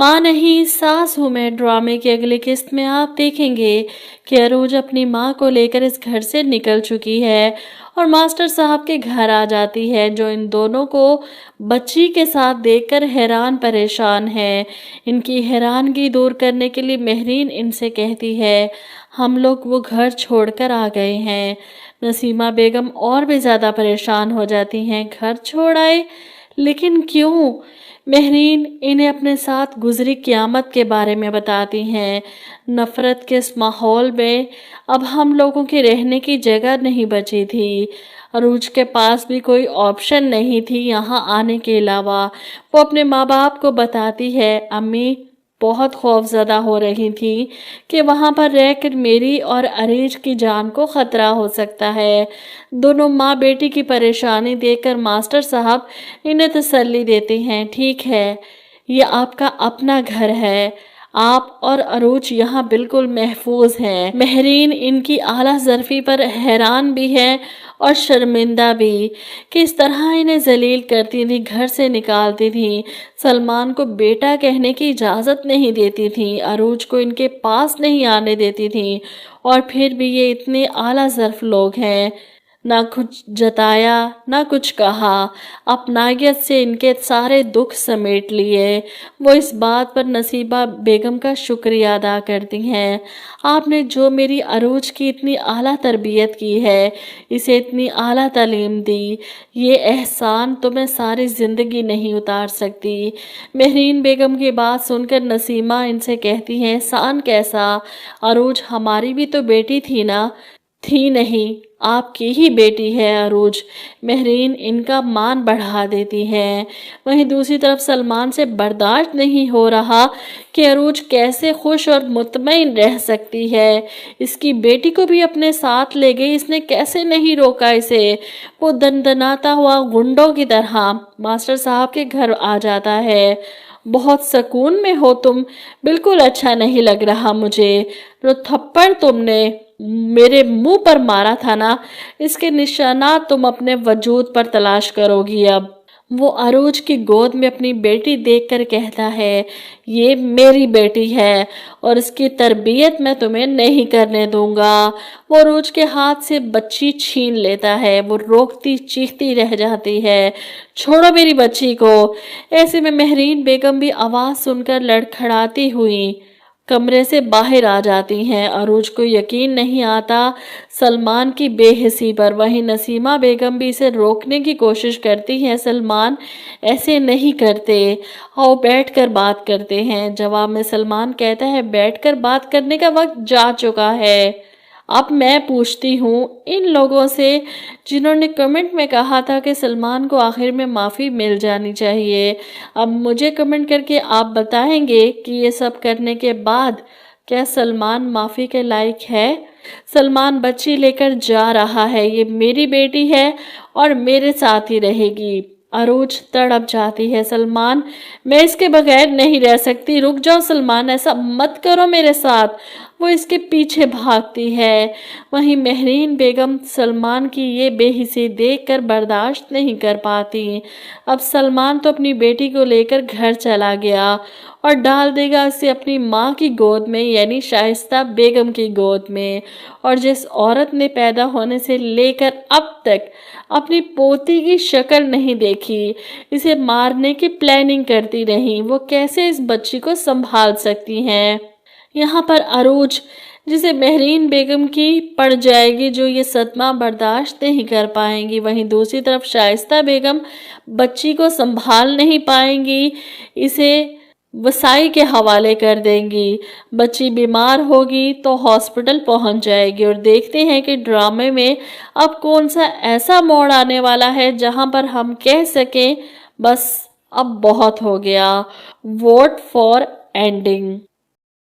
माँ नहीं सास हूँ मैं ड्रामे की अगली किस्त में आप देखेंगे कि अरूज अपनी माँ को लेकर इस घर से निकल चुकी है और मास्टर साहब के घर आ जाती है, जो इन दोनों को बच्ची के साथ देखकर हैरान परेशान है। इनकी हैरानगी दूर करने के लिए मेहरीन इनसे कहती है, हम लोग वो घर छोड़कर आ गए हैं। नसीमा बेगम और भी ज़्यादा परेशान हो जाती हैं। घर छोड़ आए? लेकिन क्यों? मेहरीन इन्हें अपने साथ गुजरी क़यामत के बारे में बताती हैं। नफ़रत के इस माहौल में अब हम लोगों के रहने की जगह नहीं बची थी। अरूज के पास भी कोई ऑप्शन नहीं थी यहाँ आने के अलावा। वो अपने माँ बाप को बताती है, अम्मी बहुत खौफज़दा हो रही थी कि वहाँ पर रहकर मेरी और अरीज की जान को ख़तरा हो सकता है। दोनों माँ बेटी की परेशानी देखकर मास्टर साहब इन्हें तसल्ली देते हैं, ठीक है, ये आपका अपना घर है, आप और अरूज यहाँ बिल्कुल महफूज हैं। मेहरीन इनकी आला ज़रफ़ी पर हैरान भी है और शर्मिंदा भी कि इस तरह इन्हें जलील करती थी, घर से निकालती थी, सलमान को बेटा कहने की इजाज़त नहीं देती थी, अरूज को इनके पास नहीं आने देती थी, और फिर भी ये इतने आला ज़र्फ़ लोग हैं। ना कुछ जताया ना कुछ कहा, अपनायत से इनके सारे दुख समेट लिए। वो इस बात पर नसीबा बेगम का शुक्रिया अदा करती हैं, आपने जो मेरी अरूज की इतनी आला तरबियत की है, इसे इतनी आला तालीम दी, ये एहसान तो मैं सारी ज़िंदगी नहीं उतार सकती। मेहरीन बेगम की बात सुनकर नसीमा इनसे कहती हैं, एहसान कैसा? अरूज हमारी भी तो बेटी थी ना? थी नहीं, आपकी ही बेटी है अरूज। मेहरीन इनका मान बढ़ा देती है। वहीं दूसरी तरफ सलमान से बर्दाश्त नहीं हो रहा कि अरूज कैसे खुश और मुतमईन रह सकती है। इसकी बेटी को भी अपने साथ ले गई, इसने कैसे नहीं रोका इसे। वो दनदनाता हुआ गुंडों की तरह मास्टर साहब के घर आ जाता है। बहुत सुकून में हो तुम? बिल्कुल अच्छा नहीं लग रहा मुझे। जो थप्पड़ तुमने मेरे मुंह पर मारा था ना, इसके निशानात तुम अपने वजूद पर तलाश करोगी। अब वो अरूज की गोद में अपनी बेटी देखकर कहता है, ये मेरी बेटी है और इसकी तरबियत मैं तुम्हें नहीं करने दूंगा। वो अरूज के हाथ से बच्ची छीन लेता है। वो रोकती चीखती रह जाती है, छोड़ो मेरी बच्ची को। ऐसे में मेहरीन बेगम भी आवाज़ सुनकर लड़खड़ाती हुई कमरे से बाहर आ जाती हैं। अरूज को यकीन नहीं आता सलमान की बेहिसी पर। वहीं नसीमा बेगम भी इसे रोकने की कोशिश करती हैं, सलमान ऐसे नहीं करते, आओ बैठकर बात करते हैं। जवाब में सलमान कहता है, बैठकर बात करने का वक्त जा चुका है। अब मैं पूछती हूँ इन लोगों से जिन्होंने कमेंट में कहा था कि सलमान को आखिर में माफ़ी मिल जानी चाहिए, अब मुझे कमेंट करके आप बताएंगे कि ये सब करने के बाद क्या सलमान माफ़ी के लायक है? सलमान बच्ची लेकर जा रहा है, ये मेरी बेटी है और मेरे साथ ही रहेगी। अरूज तड़प जाती है, सलमान मैं इसके बगैर नहीं रह सकती, रुक जाओ सलमान, ऐसा मत करो मेरे साथ। वो इसके पीछे भागती है। वहीं मेहरीन बेगम सलमान की ये बेहिसी देखकर बर्दाश्त नहीं कर पाती। अब सलमान तो अपनी बेटी को लेकर घर चला गया और डाल देगा इसे अपनी माँ की गोद में, यानी शाइस्ता बेगम की गोद में। और जिस औरत ने पैदा होने से लेकर अब तक अपनी पोती की शक्ल नहीं देखी, इसे मारने की प्लानिंग करती रही, वो कैसे इस बच्ची को संभाल सकती हैं? यहाँ पर अरूज जिसे मेहरीन बेगम की पड़ जाएगी, जो ये सदमा बर्दाश्त नहीं कर पाएंगी। वहीं दूसरी तरफ शाइस्ता बेगम बच्ची को संभाल नहीं पाएंगी, इसे वसाई के हवाले कर देंगी। बच्ची बीमार होगी तो हॉस्पिटल पहुंच जाएगी। और देखते हैं कि ड्रामे में अब कौन सा ऐसा मोड़ आने वाला है जहां पर हम कह सकें बस अब बहुत हो गया। Vote for ending.